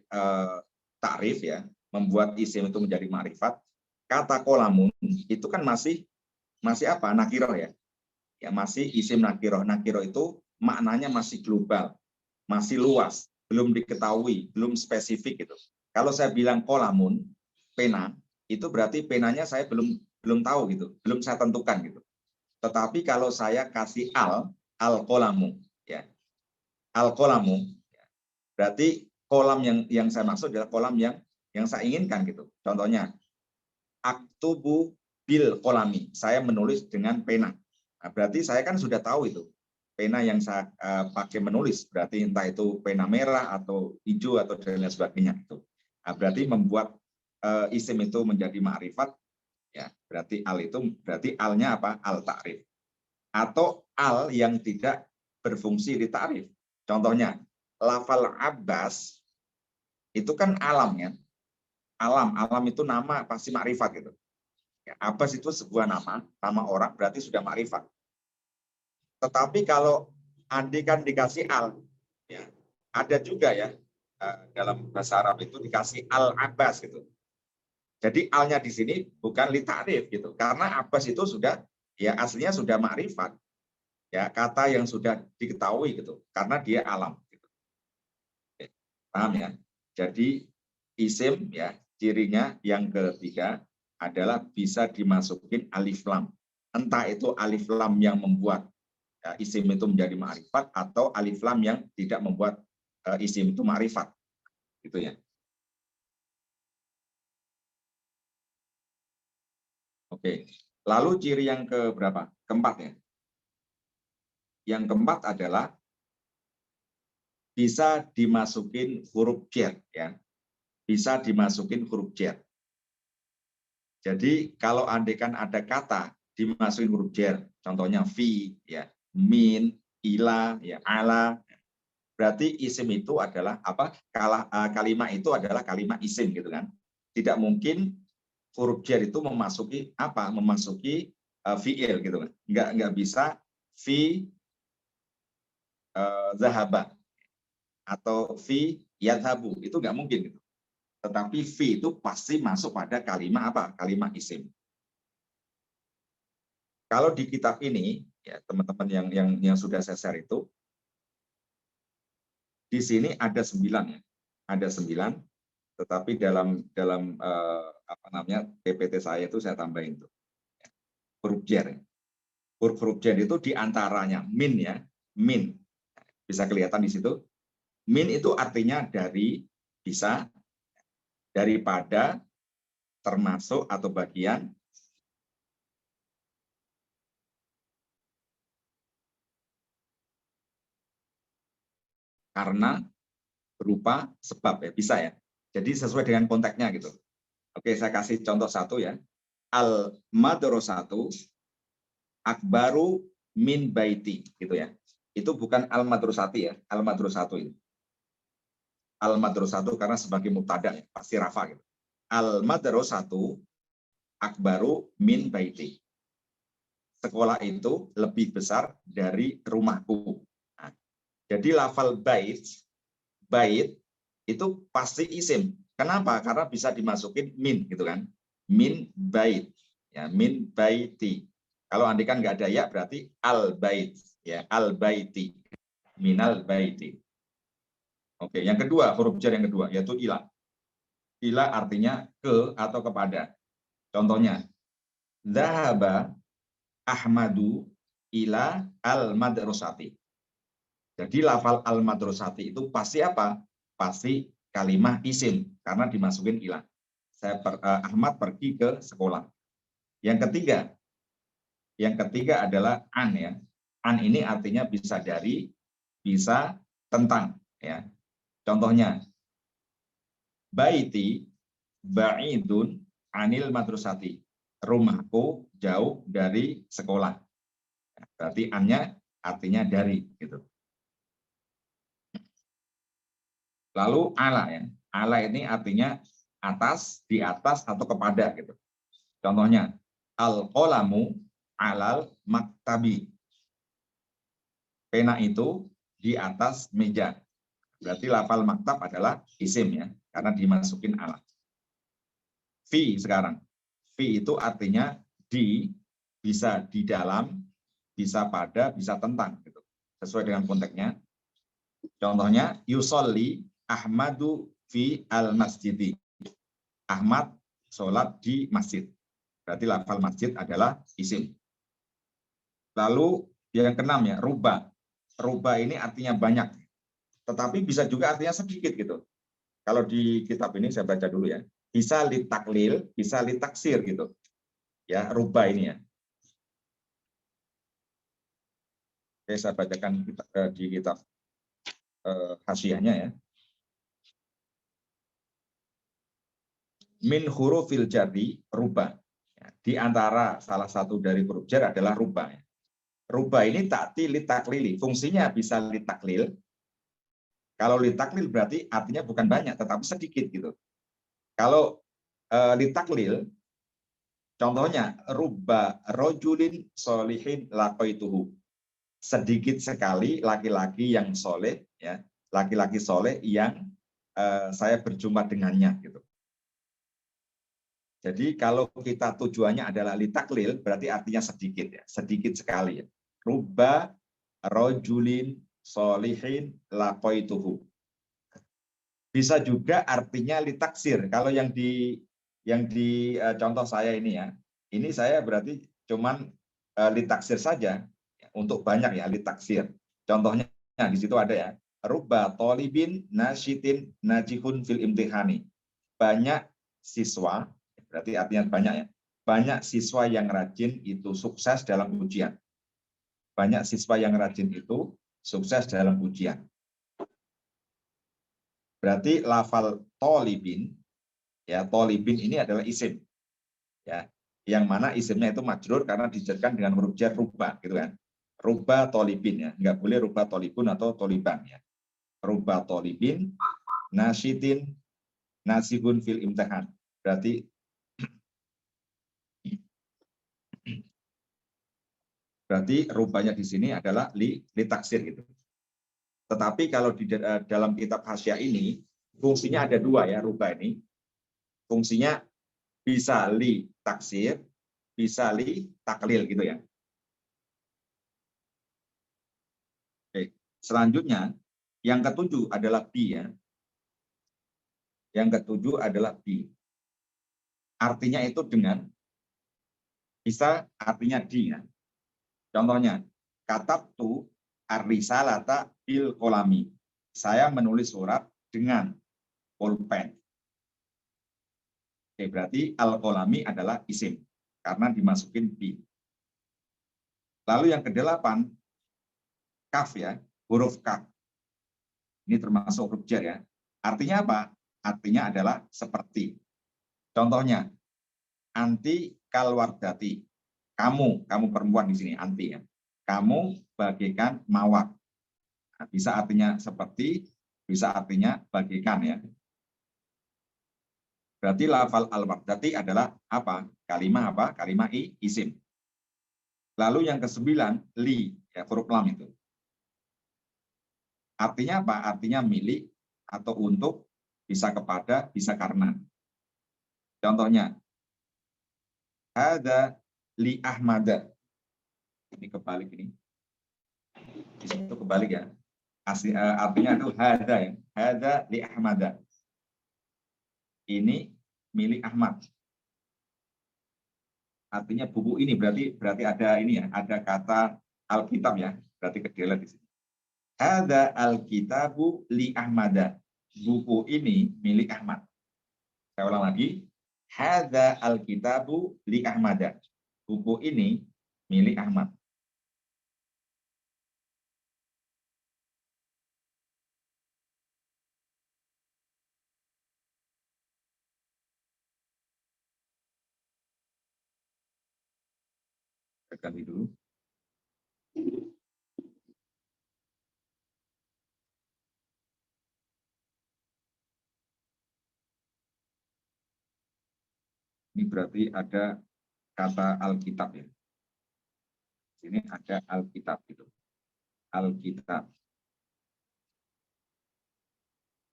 ta'rif ya, membuat isim itu menjadi ma'rifat. Kata kolamun itu kan masih apa? Nakiroh ya. Ya masih isim nakiroh. Nakiroh itu maknanya masih global, masih luas, belum diketahui, belum spesifik gitu. Kalau saya bilang kolamun, pena, itu berarti penanya saya belum tahu gitu, belum saya tentukan gitu. Tetapi kalau saya kasih al kolamu, ya, al kolamu, berarti kolam yang saya maksud adalah kolam yang saya inginkan gitu. Contohnya, aktubu bil kolami, saya menulis dengan pena. Nah, berarti saya kan sudah tahu itu pena yang saya pakai menulis, berarti entah itu pena merah atau hijau atau dan lain sebagainya itu. Nah, berarti membuat isim itu menjadi ma'rifat, ya, berarti al itu berarti alnya apa? Al ta'rif. Atau al yang tidak berfungsi di ta'rif. Contohnya, lafal Abbas itu kan alam ya. Alam itu nama pasti ma'rifat gitu. Ya, Abbas itu sebuah nama orang berarti sudah ma'rifat. Tetapi kalau Andi kan dikasih al, ya, ada juga ya dalam bahasa Arab itu dikasih al Abbas gitu. Jadi alnya di sini bukan li ta'rif gitu, karena Abbas itu sudah ya aslinya sudah ma'rifat. Ya, kata yang sudah diketahui gitu, karena dia alam gitu. Oke, paham ya? Jadi isim ya cirinya yang ketiga adalah bisa dimasukin alif lam. Entah itu alif lam yang membuat ya, isim itu menjadi ma'rifat atau alif lam yang tidak membuat isim itu ma'rifat. Gitu ya. Oke. Lalu ciri yang keberapa? Keempat ya. Yang keempat adalah bisa dimasukin huruf jar ya. Bisa dimasukin huruf jar. Jadi kalau andekan ada kata dimasukin huruf jar, contohnya fi, ya, min, ila, ya, ala, berarti isim itu adalah apa? Kalimat itu adalah kalimat isim gitu kan. Tidak mungkin huruf jar itu memasuki apa? Memasuki fiil gitu kan. Enggak bisa fi zahaba atau fi yadhabu, itu enggak mungkin gitu. Tetapi fi itu pasti masuk pada kalimat apa? Kalimat isim. Kalau di kitab ini, ya teman-teman yang sudah saya share itu, di sini ada 9 ya, ada 9. Tetapi dalam apa namanya PPT saya itu saya tambahin tuh huruf jar. Huruf jar itu diantaranya min ya, min bisa kelihatan di situ. Min itu artinya dari, bisa, daripada, termasuk atau bagian, karena, berupa, sebab ya, bisa ya. Jadi sesuai dengan konteksnya gitu. Oke, saya kasih contoh satu ya. Al madrasatu akbaru min baiti gitu ya. Itu bukan al madrasati ya, al madrasatu itu. Al madrasatu karena sebagai mubtada ya, pasti rafa gitu. Al madrasatu akbaru min baiti. Sekolah itu lebih besar dari rumahku. Nah, jadi lafal bait itu pasti isim. Kenapa? Karena bisa dimasukin min gitu kan. Min bait. Ya, min baiti. Kalau andai kan nggak ada ya berarti al bait ya, al baiti. Minal baiti. Oke, yang kedua, huruf jar yang kedua yaitu ila. Ila artinya ke atau kepada. Contohnya, dzahaba Ahmadu ila al madrasati. Jadi lafal al madrasati itu pasti apa? Pasti kalimah isim karena dimasukin ila. Ahmad pergi ke sekolah. Yang ketiga adalah an ya. An ini artinya bisa dari, bisa tentang ya. Contohnya, baiti ba'idun anil madrasati. Rumahku jauh dari sekolah. Berarti annya artinya dari gitu. Lalu ala ya. Ala ini artinya atas, di atas atau kepada gitu. Contohnya, al-qalamu alal maktabi. Pena itu di atas meja. Berarti lafal maktab adalah isim ya, karena dimasukin ala. Fi sekarang. Fi itu artinya di, bisa di dalam, bisa pada, bisa tentang gitu. Sesuai dengan konteksnya. Contohnya, yusolli Ahmadu fi al-masjidi. Ahmad sholat di masjid. Berarti lafal masjid adalah isim. Lalu yang keenam ya, ruba. Ruba ini artinya banyak. Tetapi bisa juga artinya sedikit gitu. Kalau di kitab ini saya baca dulu ya. Bisa litaklil, bisa litaksir gitu. Ya, ruba ini ya. Oke, saya bacakan di kitab hasyiahnya ya. Min hurufil jarri ruba. Di antara salah satu dari huruf jar adalah ruba. Ruba ini ta'ti litaklili. Fungsinya bisa litaklil. Kalau litaklil berarti artinya bukan banyak, tetapi sedikit gitu. Kalau litaklil, contohnya ruba rojulin solihin laqaituhu. Sedikit sekali laki-laki yang soleh, ya, laki-laki soleh yang saya berjumpa dengannya gitu. Jadi kalau kita tujuannya adalah litaklil, berarti artinya sedikit ya, sedikit sekali ya. Ruba rojulin solihin laqaituhu. Bisa juga artinya litaksir. Kalau yang di contoh saya ini ya, ini saya berarti cuman litaksir saja ya, untuk banyak ya litaksir. Contohnya di situ ada ya, ruba tolibin nasyitin najihun fil imtihani. Banyak siswa, berarti artinya banyak ya. Banyak siswa yang rajin itu sukses dalam ujian. Banyak siswa yang rajin itu sukses dalam ujian. Berarti lafal tolibin, ya tolibin ini adalah isim, ya, yang mana isimnya itu majrur karena dijarkan dengan huruf jar ruba, gitu kan? Ruba tolibin ya, nggak boleh ruba tolibun atau toliban ya. Ruba tolibin, nasyitin, nasibun fil imtihan. Berarti rubanya di sini adalah litaksir gitu. Tetapi kalau di dalam kitab hasyiah ini, fungsinya ada dua ya, ruba ini. Fungsinya bisa li taksir, bisa li taklil gitu ya. Selanjutnya, yang ketujuh adalah bi ya. Yang ketujuh adalah bi. Artinya itu dengan, bisa artinya di ya. Contohnya, katabtu ar-risalata bil kolami. Saya menulis surat dengan pulpen. Oke, berarti al-kolami adalah isim karena dimasukin bi. Lalu yang kedelapan, kaf ya, huruf kaf. Ini termasuk huruf jar ya. Artinya apa? Artinya adalah seperti. Contohnya, anti kalwardati. Kamu perempuan di sini, anti ya. Kamu bagaikan mawar. Nah, bisa artinya seperti, bisa artinya bagaikan ya. Berarti lafal al-wardati adalah apa? Kalimah apa? Kalimah isim. Lalu yang ke-9, li, ya, huruf lam itu. Artinya apa? Artinya milik atau untuk, bisa kepada, bisa karena. Contohnya, ada li Ahmada. Ini kebalik ini. Di situ kebalik ya. Artinya itu hada ya. Hada li Ahmada. Ini milik Ahmad. Artinya buku ini berarti ada ini ya, ada kata Alkitab ya, berarti kedelet di sini. Hada Alkitabu li Ahmada. Buku ini milik Ahmad. Saya ulang lagi. Hada Alkitabu li Ahmada. Buku ini milik Ahmad. Ganti dulu. Ini berarti ada kata Alkitab ya. Sini ada Alkitab gitu. Alkitab.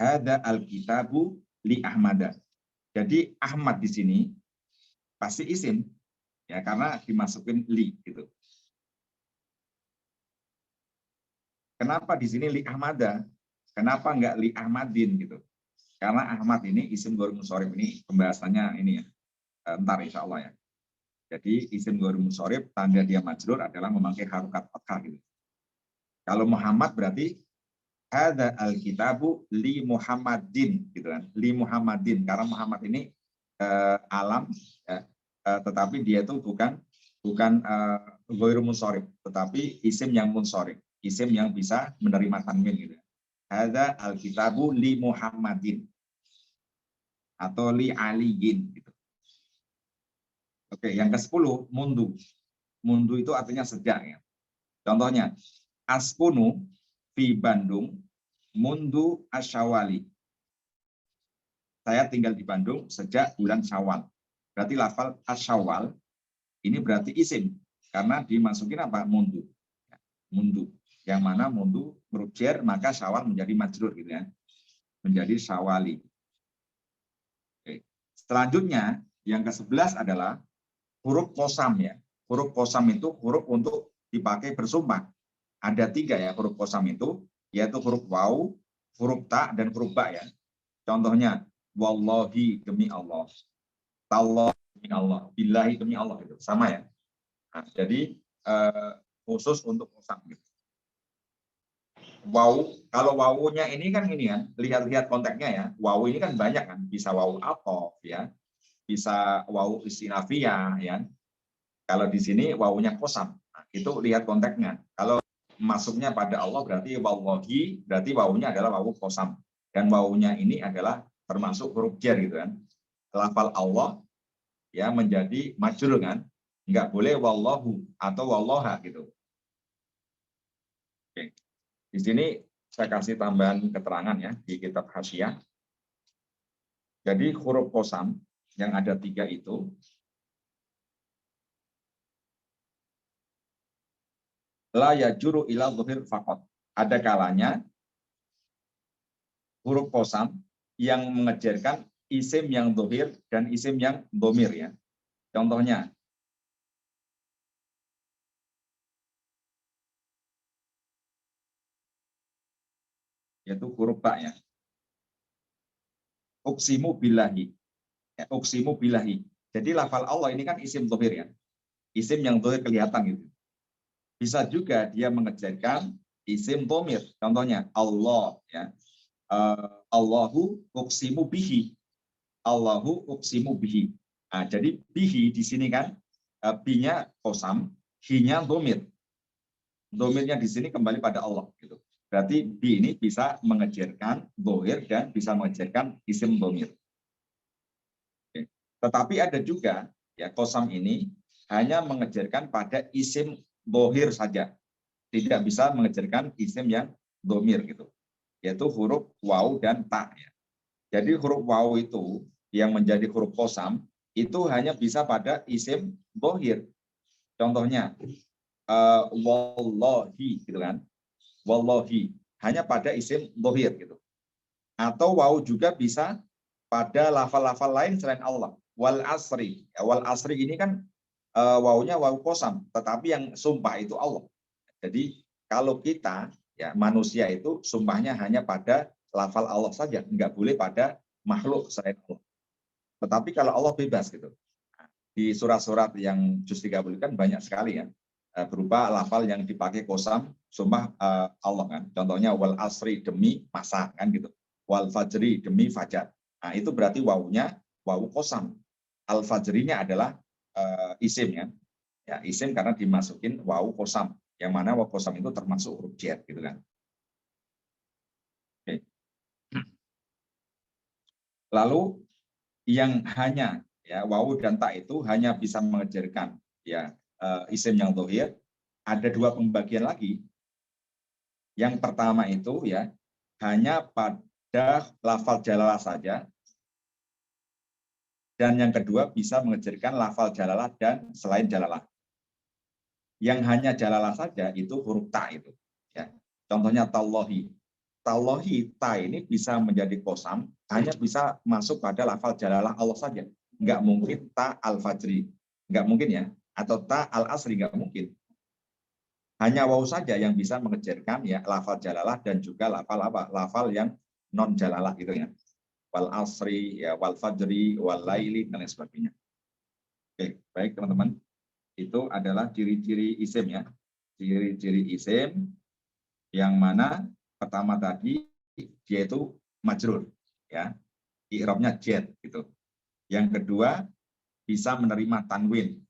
Ada Alkitabu li Ahmada. Jadi Ahmad di sini pasti isim ya karena dimasukin li gitu. Kenapa di sini li Ahmada? Kenapa enggak li Ahmadin gitu? Karena Ahmad ini isim ghairul munsharif, ini pembahasannya ini ya. Ntar insya Allah ya. Jadi isim ghairul munsharif tanda dia majrur adalah memakai harokat fathah gitu. Kalau Muhammad berarti ada alkitabu li Muhammadin gitu kan. Li Muhammadin karena Muhammad ini alam ya, tetapi dia itu bukan ghairul munsharif, tetapi isim yang munsharif, isim yang bisa menerima tanwin gitu. Ada alkitabu li Muhammadin atau li aliyin gitu. Oke, yang ke-10 mundu. Mundu itu artinya sejak ya. Contohnya askunu fi Bandung mundu asyawali. Saya tinggal di Bandung sejak bulan Syawal. Berarti lafal asyawal ini berarti isim karena dimasukin apa? Mundu. Mundu. Yang mana mundu huruf jar maka Syawal menjadi majrur gitu ya. Menjadi syawali. Oke. Selanjutnya yang ke-11 adalah huruf qasam ya. Huruf qasam itu huruf untuk dipakai bersumpah. Ada 3 ya huruf qasam itu, yaitu huruf waw, huruf ta, dan huruf ba ya. Contohnya, wallahi demi Allah, tallah demi Allah, billahi demi Allah itu sama ya. Nah, jadi khusus untuk qasam gitu. Waw, kalau wawunya ini kan lihat-lihat konteksnya ya. Waw ini kan banyak kan, bisa waw athof ya, bisa waw istinafiyah ya. Kalau di sini wawunya qasam. Nah, itu lihat konteksnya. Kalau masuknya pada Allah berarti wallahi, berarti wawunya adalah wawu qasam. Dan wawunya ini adalah termasuk huruf jar gitu kan. Lafal Allah ya menjadi majrur kan. Enggak boleh wallahu atau wallaha gitu. Oke. Di sini saya kasih tambahan keterangan ya di kitab Hasyiah. Jadi huruf qasam yang ada 3 itu la yajuru ila dhahir faqat. Ada kalanya huruf qasam yang mengejarkan isim yang dhahir dan isim yang dhamir ya. Contohnya yaitu huruf ta ya. Uqsimu billahi. Ya, uqsimu billahi. Jadi lafal Allah ini kan isim dhamir ya. Isim yang dhamir kelihatan gitu. Bisa juga dia mengejarkan isim dhamir. Contohnya Allah ya. Allahu uqsimu bihi. Allahu uqsimu bihi. Nah, jadi bihi di sini kan bi-nya qasam, hi-nya dhamir. Dhamirnya di sini kembali pada Allah gitu. Berarti bi ini bisa mengejarkan dhamir dan bisa mengejarkan isim dhamir. Oke. Tetapi ada juga ya qasam ini hanya mengejarkan pada isim dhamir saja. Tidak bisa mengejarkan isim yang dhamir gitu. Yaitu huruf waw dan ta ya. Jadi huruf waw itu yang menjadi huruf qasam itu hanya bisa pada isim dhamir. Contohnya wallahi gitu kan. Wallahi hanya pada isim dhamir gitu. Atau waw juga bisa pada lafal-lafal lain selain Allah. Wal asri. Ya, wal asri ini kan wawnya waw qasam, tetapi yang sumpah itu Allah. Jadi kalau kita ya manusia itu sumpahnya hanya pada lafal Allah saja, enggak boleh pada makhluk selain Allah. Tetapi kalau Allah bebas gitu. Di surat-surat yang juz 30 kan banyak sekali ya berupa lafal yang dipakai qasam sumpah Allah kan. Contohnya wal asri demi masa kan gitu. Wal fajri demi fajar. Nah, itu berarti wawunya wawu qasam. Al fajrinya adalah isim ya. Ya, isim karena dimasukin wawu qasam. Yang mana wawu qasam itu termasuk huruf jar gitu kan. Oke. Lalu yang hanya ya wawu dan ta itu hanya bisa mengejarkan ya isim yang dhamir. Ada dua pembagian lagi. Yang pertama itu ya hanya pada lafal jalalah saja. Dan yang kedua bisa mengejarkan lafal jalalah dan selain jalalah. Yang hanya jalalah saja itu huruf ta itu. Ya. Contohnya tallahi. Tallahi ta ini bisa menjadi qasam, hanya bisa masuk pada lafal jalalah Allah saja. Enggak mungkin ta al-fajri. Enggak mungkin ya. Atau ta al-asri enggak mungkin. Hanya waw saja yang bisa mengejarkan ya lafal jalalah dan juga lafal apa? Lafal yang non jalalah gitu ya. Wal asri, ya wal fajri, wal laili dan lain sebagainya. Oke, baik teman-teman. Itu adalah ciri-ciri isim ya. Ciri-ciri isim yang mana pertama tadi dia itu majrur ya. I'rabnya jar gitu. Yang kedua bisa menerima tanwin.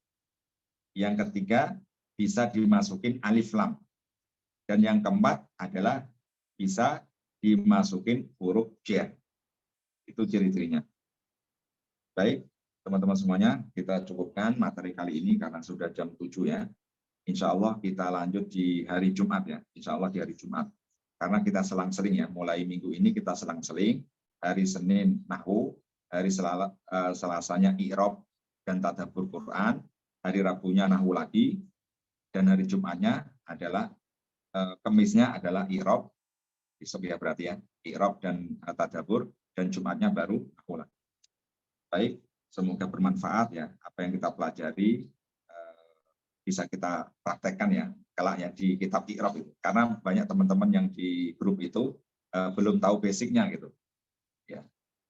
Yang ketiga bisa dimasukin alif lam. Dan yang keempat adalah bisa dimasukin huruf jar. Itu ciri-cirinya. Baik, teman-teman semuanya, kita cukupkan materi kali ini karena sudah jam 7 ya. Insya Allah kita lanjut di hari Jumat ya. Insya Allah di hari Jumat. Karena kita selang-seling ya. Mulai minggu ini kita selang-seling. Hari Senin Nahwu, hari Selasanya I'rab dan Tadabbur Quran. Hari Rabunya Nahwu lagi. Dan hari Jumatnya adalah, Kemisnya adalah I'rab. Besok ya berarti ya. I'rab dan Tadabbur. Dan Jumatnya baru Nahwu lagi. Baik, semoga bermanfaat ya apa yang kita pelajari bisa kita praktekkan ya kelak ya di kitab I'rab itu. Karena banyak teman-teman yang di grup itu belum tahu basicnya gitu. Ya.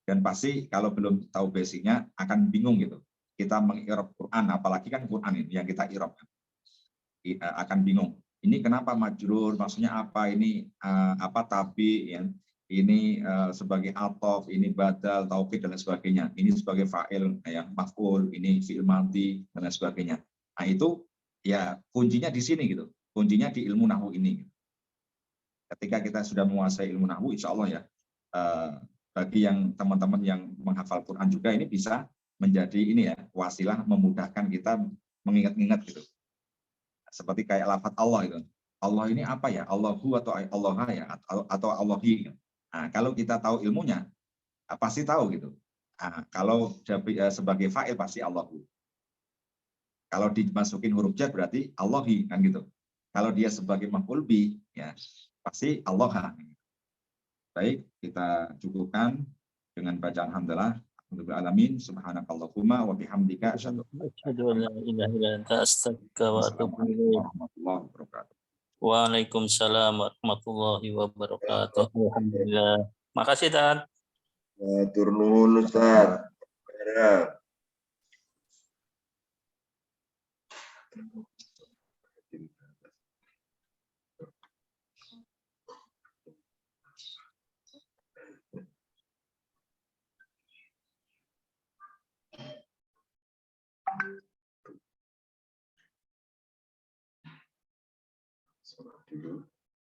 Dan pasti kalau belum tahu basicnya akan bingung gitu. Kita meng-i'rab Quran, apalagi kan Quran ini yang kita i'rab akan bingung. Ini kenapa majrur? Maksudnya apa? Ini apa tabi ya? Ini sebagai atof, ini badal, taukid dan lain sebagainya. Ini sebagai fa'il yang maf'ul, ini fi'il madhi dan lain sebagainya. Nah itu ya kuncinya di sini gitu. Kuncinya di ilmu nahwu ini. Ketika kita sudah menguasai ilmu nahwu, insya Allah ya bagi yang teman-teman yang menghafal Quran juga ini bisa menjadi ini ya wasilah memudahkan kita mengingat-ingat gitu. Seperti kayak lafaz Allah itu. Allah ini apa ya? Allahu atau Allah ya atau Allahi. Nah, kalau kita tahu ilmunya, pasti tahu gitu. Nah, kalau sebagai fa'il pasti Allahu. Kalau dimasukin huruf jar berarti Allahi kan gitu. Kalau dia sebagai maf'ul bi, ya pasti Allah. Baik, kita cukupkan dengan bacaan hamdalah. Alhamdulillah alamin. Subhanakallahumma wa bihamdika asyhadu Asyhadu an la ilaha illa anta astaghfiruka wa atubu ilaik. warahmatullahi wabarakatuh. Waalaikumsalam warahmatullahi wabarakatuh. Alhamdulillah. Makasih, Tan. Tur nuhun Ustaz. Ya. Dulu.